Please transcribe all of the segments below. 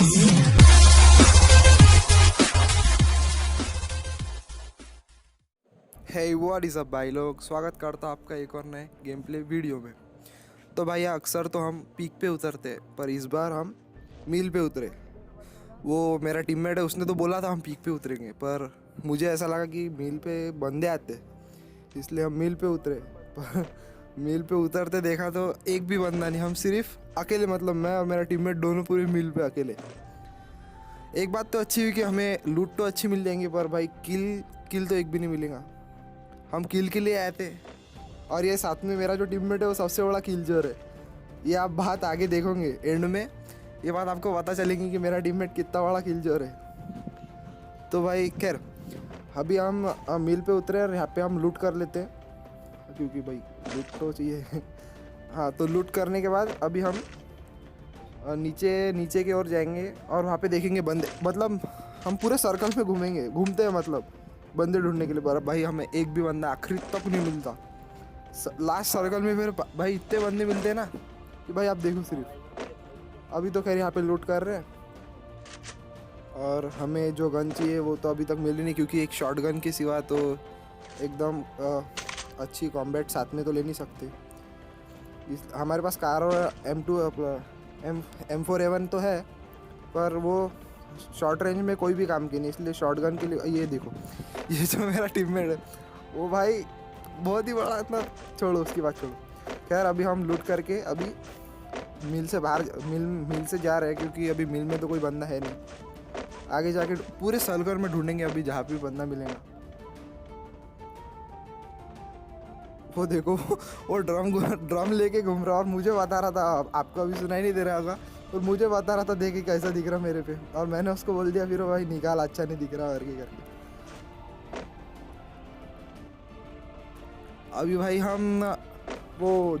Hey what is up भाई लोग, स्वागत करता हूँ आपका एक और नए गेम प्ले वीडियो में। तो भाई अक्सर तो हम पीक पे उतरते हैं, पर इस बार हम मील पे उतरे। वो मेरा टीममेट है, उसने तो बोला था हम पीक पे उतरेंगे, पर मुझे ऐसा लगा कि मील पे बंदे आते, इसलिए हम मील पे उतरे। पर मील पे उतरते देखा तो एक भी बंदा नहीं, हम सिर्फ अकेले, मतलब मैं और मेरा टीममेट दोनों पूरे मील पे अकेले। एक बात तो अच्छी हुई कि हमें लूट तो अच्छी मिल जाएंगी, पर भाई किल तो एक भी नहीं मिलेगा। हम किल के लिए आए थे, और ये साथ में मेरा जो टीममेट है वो सबसे बड़ा किलजोर है। ये आप बात आगे देखोगे, एंड में ये बात आपको पता चलेगी कि मेरा टीममेट कितना बड़ा किलजोर है। तो भाई खैर, अभी हम मिल पे उतरे और यहाँ पे हम लूट कर लेते हैं, क्योंकि भाई लूट तो चाहिए। हाँ, तो लूट करने के बाद अभी हम नीचे की ओर जाएंगे और वहाँ पे देखेंगे बंदे, मतलब हम पूरे सर्कल में घूमते हैं, मतलब बंदे ढूंढने के लिए। पर भाई हमें एक भी बंदा आखिरी तक नहीं मिलता। लास्ट सर्कल में फिर भाई इतने बंदे मिलते हैं ना कि भाई आप देखो सिर्फ। अभी तो खैर यहाँ पे लूट कर रहे हैं, और हमें जो गन चाहिए वो तो अभी तक मिली नहीं, क्योंकि एक शॉट गन के सिवा तो एकदम अच्छी कॉम्बैट साथ में तो ले नहीं सकते। हमारे पास कार और M4A1 तो है, पर वो शॉर्ट रेंज में कोई भी काम की नहीं, इसलिए शॉर्ट गन के लिए ये देखो, ये जो मेरा टीममेट है वो भाई बहुत ही बड़ा, इतना छोड़ो उसकी बात छोड़ो। खैर अभी हम लूट करके अभी मिल से बाहर मिल से जा रहे हैं, क्योंकि अभी मिल में तो कोई बंदा है नहीं। आगे जाके पूरे सर्कल में ढूंढेंगे अभी, जहाँ भी बंदा मिलेगा। वो देखो, वो ड्रम लेके घूम रहा, और मुझे बता रहा था, आपको अभी सुनाई नहीं दे रहा होगा, और मुझे बता रहा था देखे कैसा दिख रहा मेरे पे, और मैंने उसको बोल दिया फिर भाई निकाल, अच्छा नहीं दिख रहा करके। अभी भाई हम वो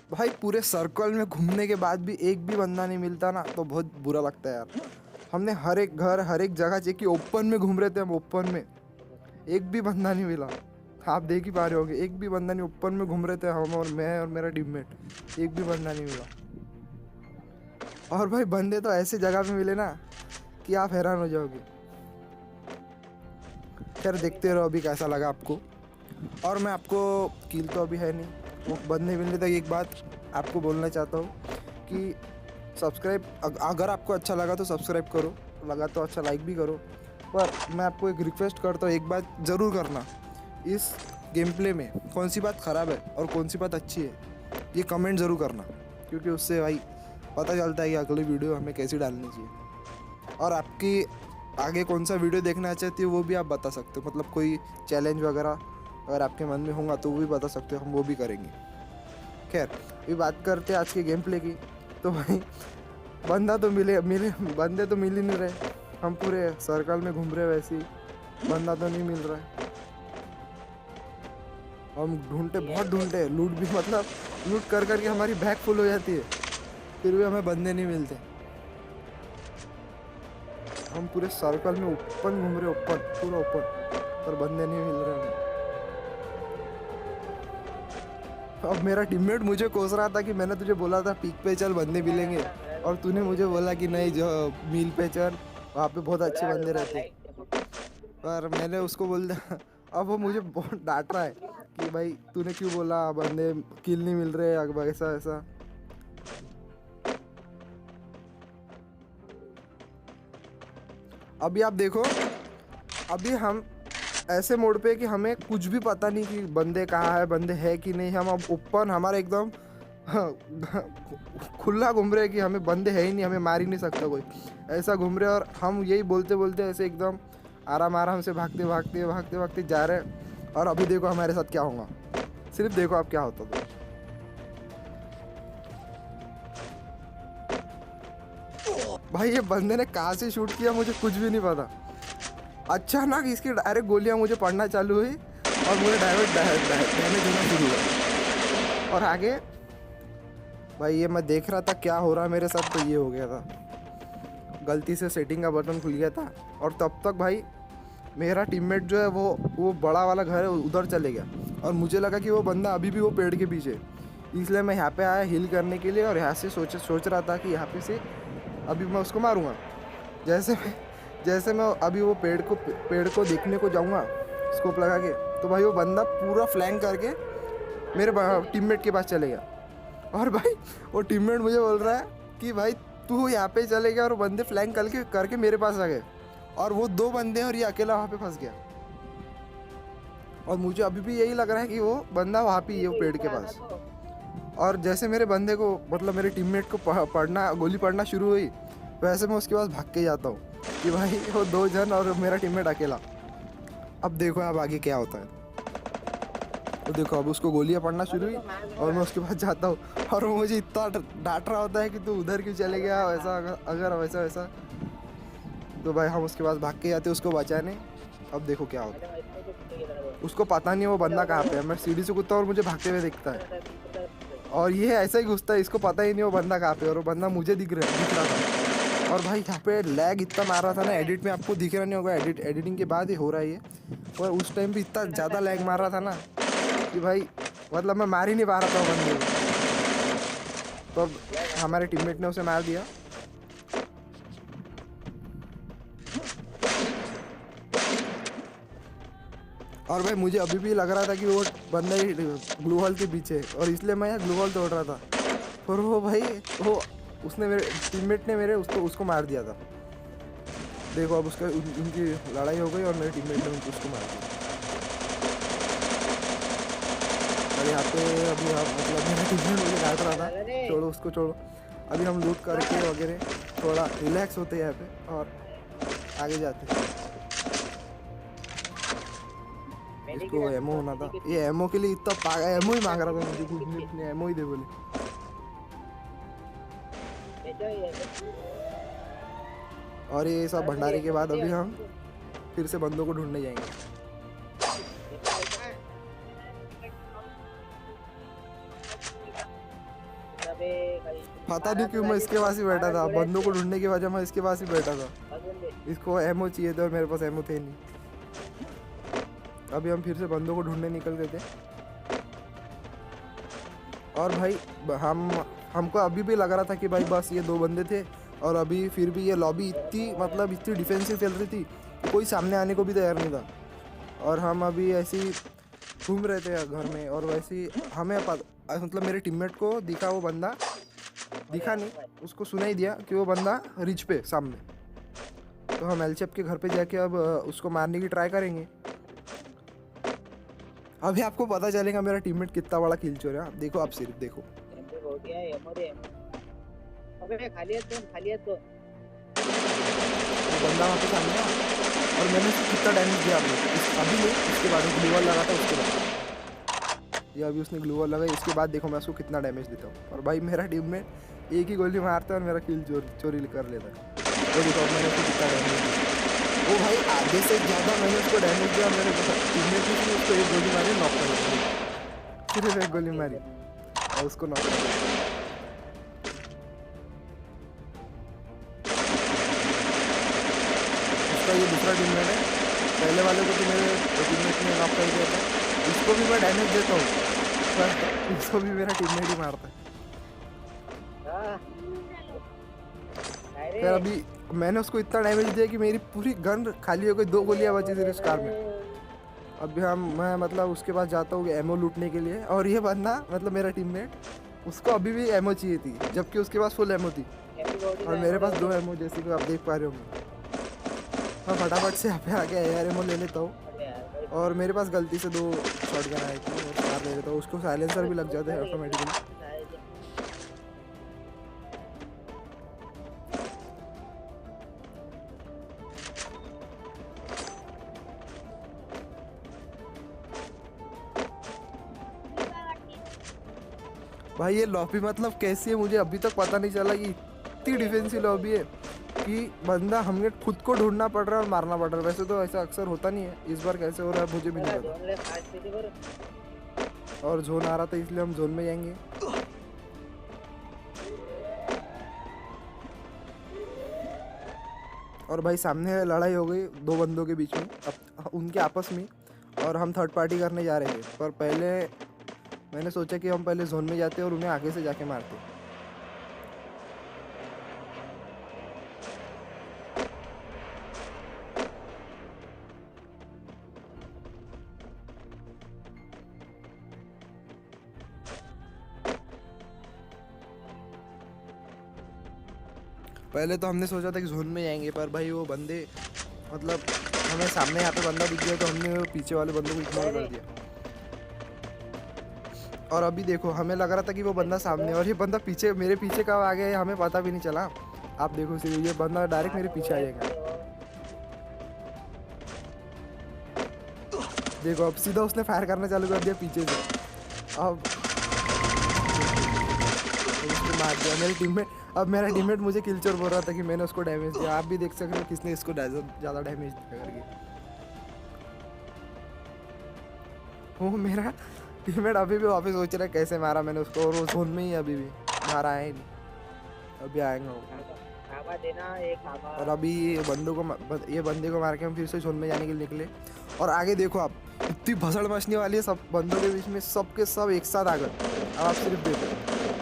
भाई पूरे सर्कल में घूमने के बाद भी एक भी बंदा नहीं मिलता ना, तो बहुत बुरा लगता है यार। हमने हर एक घर, हर एक जगह चेक की, ओपन में घूम रहे थे हम, ओपन में एक भी बंदा नहीं मिला। आप देख ही पा रहे होंगे, एक भी बंदा नहीं, ओपन में घूम रहे थे हम, और मैं और मेरा टीममेट, एक भी बंदा नहीं मिला। और भाई बंदे तो ऐसे जगह पे मिले ना कि आप हैरान हो जाओगे। खैर देखते रहो अभी कैसा लगा आपको। और मैं आपको, किल तो अभी है नहीं, वो बंदे मिलने तक एक बात आपको बोलना चाहता हूँ कि सब्सक्राइब, अगर आपको अच्छा लगा तो सब्सक्राइब करो, लगा तो अच्छा लाइक भी करो। पर मैं आपको एक रिक्वेस्ट करता हूँ, एक बात ज़रूर करना, इस गेम प्ले में कौन सी बात ख़राब है और कौन सी बात अच्छी है, ये कमेंट ज़रूर करना, क्योंकि उससे भाई पता चलता है कि अगली वीडियो हमें कैसी डालनी चाहिए। और आपकी आगे कौन सा वीडियो देखना चाहती है वो भी आप बता सकते हो, मतलब कोई चैलेंज वगैरह अगर आपके मन में होगा तो वो भी बता सकते हो, हम वो भी करेंगे। खैर ये बात करते हैं आज के गेम प्ले की। तो भाई बंदा तो मिले बंदे तो मिल ही नहीं रहे, हम पूरे सर्कल में घूम रहे, वैसे ही बंदा तो नहीं मिल रहा है। हम ढूंढते, बहुत ढूंढते, लूट भी, मतलब लूट कर करके हमारी बैग फुल हो जाती है, फिर भी हमें बंदे नहीं मिलते। हम पूरे सर्कल में ओपन घूम रहे, ओपन, पूरा ओपन, पर बंदे नहीं मिल रहे हमें। अब मेरा टीममेट मुझे कोस रहा था कि मैंने तुझे बोला था पीक पे चल बंदे मिलेंगे, और तूने मुझे बोला कि नहीं, जो मील पे चल, वहाँ पे बहुत अच्छे बंदे रहते। पर मैंने उसको बोल दिया, अब वो मुझे बहुत डांट रहा है कि भाई तूने क्यों बोला, बंदे किल नहीं मिल रहे, ऐसा ऐसा। अभी आप देखो, अभी हम ऐसे मोड पे कि हमें कुछ भी पता नहीं कि बंदे कहाँ है, बंदे है कि नहीं। हम अब ओपन, हमारा एकदम खुला घूम रहे कि हमें बंदे है ही नहीं, हमें मार ही नहीं सकता कोई, ऐसा घूम रहे। और हम यही बोलते बोलते ऐसे एकदम आराम से भागते जा रहे हैं। और अभी देखो हमारे साथ क्या होगा, सिर्फ देखो आप क्या होता। तो भाई ये बंदे ने कहाँ से शूट किया मुझे कुछ भी नहीं पता। अचानक इसकी डायरेक्ट गोलियां मुझे पड़ना चालू हुई, और मुझे डैमेज होना शुरू हुआ। और आगे भाई ये मैं देख रहा था क्या हो रहा है मेरे साथ, तो ये हो गया था, गलती से सेटिंग का बटन खुल गया था। और तब तक भाई मेरा टीममेट जो है वो बड़ा वाला घर है उधर चले गया, और मुझे लगा कि वो बंदा अभी भी वो पेड़ के पीछे है। इसलिए मैं यहाँ पे आया हील करने के लिए, और यहाँ से सोच रहा था कि यहाँ पे से अभी मैं उसको मारूंगा। जैसे मैं अभी वो पेड़ को देखने को जाऊँगा स्कोप लगा के, तो भाई वो बंदा पूरा फ्लैंक करके मेरे टीममेट के पास चले गया। और भाई वो टीममेट मुझे बोल रहा है कि भाई तू यहाँ पे चले गया, और वो बंदे फ्लैंक करके मेरे पास आ गए, और वो 2 बंदे और ये अकेला वहाँ पे फंस गया। और मुझे अभी भी यही लग रहा है कि वो बंदा वहाँ पे ही है, वो पेड़ के पास। और जैसे मेरे बंदे को मतलब मेरे टीममेट को गोली पड़ना शुरू हुई, वैसे मैं उसके पास भाग के जाता हूँ कि भाई वो 2 जन और मेरा टीममेट अकेला। अब देखो अब आगे क्या होता है। तो देखो अब उसको गोलियां पड़ना शुरू हुई, और मैं उसके पास जाता हूँ, और वो मुझे इतना डांट रहा होता है कि तू उधर क्यों चले गया, वैसा अगर वैसा वैसा। तो भाई हम उसके पास भाग के जाते उसको बचाने। अब देखो क्या होता है। उसको पता नहीं वो बंदा कहाँ पे है। मैं सीढ़ी से कूदता हूँ और मुझे भागते हुए दिखता है, और ये ऐसा ही घुसता है, इसको पता ही नहीं वो बंदा कहाँ पे है, और वो बंदा मुझे दिख रहा था। और भाई यहाँ पे लैग इतना मार रहा था ना, एडिट में आपको दिख रहा नहीं होगा, एडिटिंग के बाद ही हो रहा है ये, और उस टाइम भी इतना ज़्यादा लैग मार रहा था ना कि भाई मतलब मैं मार ही नहीं पा रहा था बंदे को। तो अब हमारे टीममेट ने उसे मार दिया। और भाई मुझे अभी भी लग रहा था कि वो बंदा ही ग्लू वॉल के पीछे, और इसलिए मैं यहाँ ग्लू वॉल तोड़ रहा था। और वो भाई उसने मेरे टीममेट ने उसको मार दिया था। देखो अब उनकी लड़ाई हो गई, और मेरे टीममेट ने उसको मार दिया। और यहाँ पे अभी हम मतलब मेरा टीममेट मुझे डांट रहा था, छोड़ो उसको छोड़ो। अभी हम लूट करके वगैरह थोड़ा रिलैक्स होते हैं यहाँ पे, और आगे जाते हैं। इसको एमओ होना था, ये एमओ के लिए इतना एमओ ही मांग रहा था मुझे, कुछ नहीं एमओ ही दे बोले। और ये सब भंडारे के बाद अभी हम फिर से बंदों को ढूंढने जाएंगे। पता नहीं क्यों मैं इसके पास ही बैठा था, बंदों को ढूंढने की वजह मैं इसके पास ही बैठा था। इसको एमओ चाहिए थे और मेरे पास एमओ थे नहीं। अभी हम फिर से बंदों को ढूंढने निकल गए थे। और भाई हमको अभी भी लग रहा था कि भाई बस ये 2 बंदे थे, और अभी फिर भी ये लॉबी इतनी डिफेंसिव चल रही थी, कोई सामने आने को भी तैयार नहीं था। और हम अभी ऐसे ही घूम रहे थे घर में, और वैसे ही हमें मतलब मेरे टीममेट को दिखा, वो बंदा दिखा नहीं, उसको सुनाई दिया कि वो बंदा रिच पे सामने। तो हम एलचेप के घर पे जाके अब उसको मारने की ट्राई करेंगे। अभी आपको पता चलेगा मेरा टीममेट कितना बड़ा किल चोर है। देखो आप सिर्फ देखो, बंदा वहाँ पे सामने, और मैंने उसको कितना डैमेज दिया अभी नहीं, इसके बाद ग्लू वॉल लगा था उसके बाद। ये अभी उसने ग्लू वॉल लगाई, इसके बाद देखो मैं उसको कितना डैमेज देता हूँ। और भाई मेरा टीममेट एक ही गोली मारता है और मेरा किल चोरी कर लेता है। तो देखो मैंने उसको कितना डैमेज दिया। वो भाई आधे से ज़्यादा मैंने उसको डैमेज दिया, मेरे टीममेट ने उसको एक गोली मारी, नॉक कर दिया। सिर्फ एक गोली मारी और उसको नॉक कर दिया। उसका ये दूसरा टीममेट है, पहले वाले को तो मेरे टीममेट ने नॉक कर दिया था, इसको भी मैं डैमेज देता हूँ पर इसको भी मेरा टीममेट ही मारता है। फिर अभी मैंने उसको इतना डैमेज दिया कि मेरी पूरी गन खाली हो गई, 2 गोलियां बची थी उस कार में। अभी मैं मतलब उसके पास जाता हूँ एमओ लूटने के लिए, और ये बंदा मतलब मेरा टीममेट, उसको अभी भी एमओ चाहिए थी, जबकि उसके पास फुल एमओ थी और मेरे पास 2 एमओ, जैसे कि आप देख पा रहे हो। मैं फटाफट से यहाँ पे आके एआर एमओ ले लेता हूँ, और मेरे पास गलती से 2 शॉटगन आई थी और 4 ले लेता हूँ। उसको साइलेंसर भी लग जाता है ऑटोमेटिकली। भाई ये लॉबी मतलब कैसी है मुझे अभी तक पता नहीं चला कि इतनी डिफेंसिव लॉबी है कि बंदा हमें खुद को ढूंढना पड़ रहा है और मारना पड़ रहा है। वैसे तो ऐसा अक्सर होता नहीं है, इस बार कैसे हो रहा है मुझे भी नहीं पता। और जोन आ रहा था इसलिए हम जोन में जाएंगे। और भाई सामने लड़ाई हो गई दो बंदों के बीच में, अब उनके आपस में, और हम थर्ड पार्टी करने जा रहे थे। पर पहले मैंने सोचा कि हम पहले जोन में जाते और उन्हें आगे से जाके मारते। पहले तो हमने सोचा था कि जोन में जाएंगे, पर भाई वो बंदे मतलब हमें सामने यहाँ पे बंदा दिख गया तो हमने वो पीछे वाले बंदे को इग्नोर कर दिया। और अभी देखो हमें लग रहा था कि वो बंदा सामने, और ये बंदा पीछे, मेरे पीछे कब आ गया हमें पता भी नहीं चला। आप देखो सिर्फ ये बंदा डायरेक्ट मेरे पीछे आ जाएगा। देखो अब सीधा उसने फायर करना चालू कर दिया पीछे से। अब उसने मार दिया मेरे टीममेट। अब मेरा टीममेट मुझे किल चोर बोल रहा था कि मैंने उसको डैमेज दिया। आप भी देख सकते हो किसने इसको ज़्यादा डैमेज दिया करके। वो मेरा टीममेट अभी भी वापस सोच रहा है कैसे मारा मैंने उसको, और वो जोन में ही अभी भी बाहर आया ही नहीं, अभी आएगा वो। और अभी ये बंदे को मार के हम फिर से जोन में जाने के लिए निकले। और आगे देखो आप, इतनी भसड़ मचने वाली है सब बंदों के बीच में, सबके सब एक साथ आ गए। अब आप सिर्फ देखो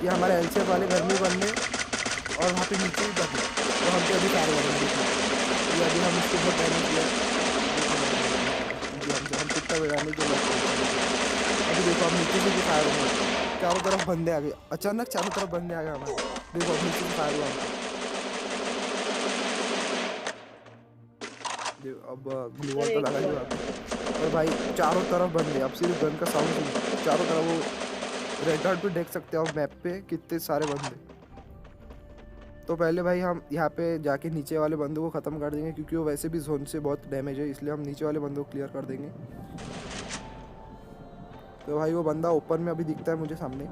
ये हमारे एलसीएफ वाले घर में बंदे और वहाँ पे नीचे भी बंदे, तो हम तो अभी फायर करेंगे। अभी हम इसको बहुत डैमेज दिया, हम कितना बढ़ाने के लिए। अभी देखो हम नीचे से भी फायर हुआ, चारों तरफ बंदे आ गए, अचानक चारों तरफ बंदे आ गए हमारे। देखो अब नीचे से फायर हुआ, अब ग्लू वॉल तो लगा हुआ। और भाई चारों तरफ बंदे, अब सिर्फ गन का साउंड सुनो, चारों तरफ वो रेड डॉट पे देख सकते हो आप मैप पे कितने सारे बंदे। तो पहले भाई हम यहाँ पे जाके नीचे वाले बंदों को ख़त्म कर देंगे, क्योंकि वो वैसे भी जोन से बहुत डैमेज है, इसलिए हम नीचे वाले बंदों को क्लियर कर देंगे। तो भाई वो बंदा ओपन में अभी दिखता है मुझे सामने।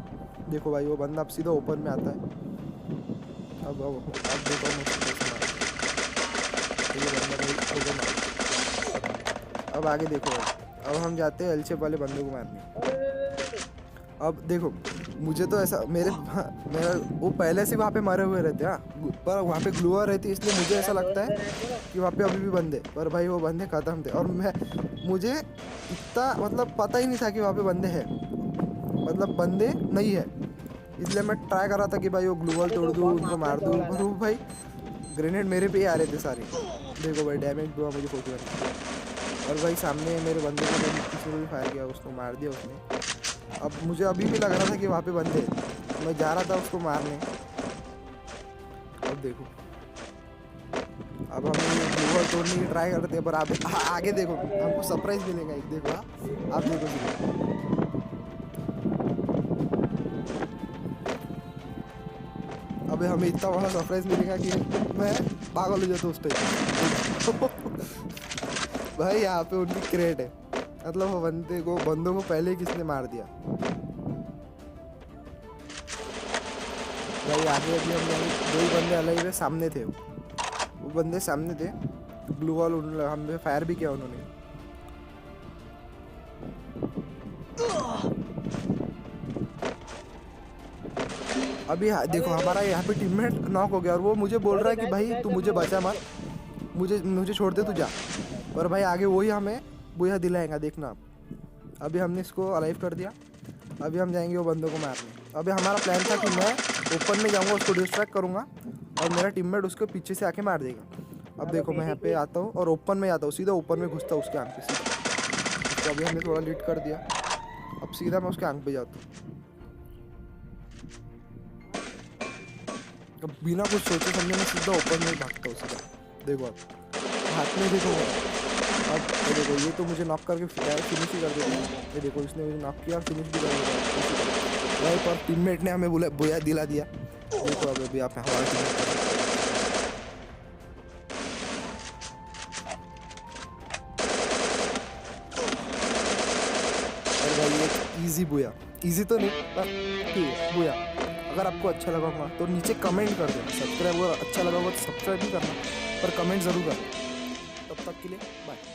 देखो भाई वो बंदा अब सीधा ओपन में आता है। अब देखो अब आगे देखो भाई, अब हम जाते हैं एलचेप वाले बंदे को मारने। अब देखो मुझे तो ऐसा मेरा वो पहले से वहाँ पे मरे हुए रहते हैं, पर वहाँ पे ग्लूअर रहती है, इसलिए मुझे ऐसा लगता है कि वहाँ पे अभी भी बंदे, पर भाई वो बंदे ख़त्म थे। और मुझे इतना मतलब पता ही नहीं था कि वहाँ पे बंदे हैं, मतलब बंदे नहीं है, इसलिए मैं ट्राई कर रहा था कि भाई वो ग्लूअर तोड़ दूँ, उनको मार दूँ। पर वो भाई ग्रेनेड मेरे पे ही आ रहे थे सारे। देखो भाई डैमेज हुआ मुझे फोटो। और भाई सामने मेरे बंदे को किसी ने भी फायर किया, उसको मार दिया उसने। अब मुझे अभी भी लग रहा था कि वहाँ पे बंदे, मैं जा रहा था उसको मारने। अब देखो अब हम ग्लूअर तोड़ने की ट्राई करते हैं, पर आप आगे देखो हमको सरप्राइज मिलेगा एक। देखो आप देखो अबे हमें इतना बड़ा सरप्राइज मिलेगा कि मैं पागल हो जाता उस टाइम। भाई यहाँ पे उनकी क्रेट है, मतलब वो बंदों को पहले ही किसने मार दिया। भाई आगे अभी हम दो ही बंदे अलग सामने थे, वो बंदे सामने थे, ब्लू वॉल हम पे फायर भी किया उन्होंने। अभी देखो हमारा यहाँ पे टीममेट नॉक हो गया, और वो मुझे बोल रहा है कि भाई तू मुझे बचा मत, मुझे छोड़ दे तू जा। पर भाई आगे वही हमें बुया दिलाएगा, देखना। अभी हमने इसको अलाइव कर दिया, अभी हम जाएंगे वो बंदों को मारने। अभी हमारा प्लान था कि मैं ओपन में जाऊंगा, उसको डिस्ट्रैक्ट करूंगा, और मेरा टीममेट उसको पीछे से आके मार देगा। अब देखो मैं यहाँ पे आता हूँ और ओपन में जाता हूँ, सीधा ओपन में घुसता हूँ उसके आंख पे सीधा। तो अभी हमने थोड़ा लीड कर दिया, अब सीधा मैं उसके आंख पे जाता हूँ। अब बिना कुछ सोचे समझे मैं सीधा ओपन में भागता हूँ सीधा। देखो आप हाथ में देखो, अब ये देखो ये तो मुझे नॉक करके फिनिश ही कर देगा। ये देखो इसने मुझे नॉक किया और फिनिश भी कर दिया भाई, पर टीममेट ने हमें बुया दिला दिया। देखो अब अभी आप हमारा टीममेट और भाई एक इजी बुया, इजी तो नहीं पर ठीक है बुया। अगर आपको अच्छा लगा होगा तो नीचे कमेंट कर देना, सब्सक्राइब अगर अच्छा लगा होगा तो सब्सक्राइब भी करना, पर कमेंट ज़रूर करना। तब तक के लिए बाय।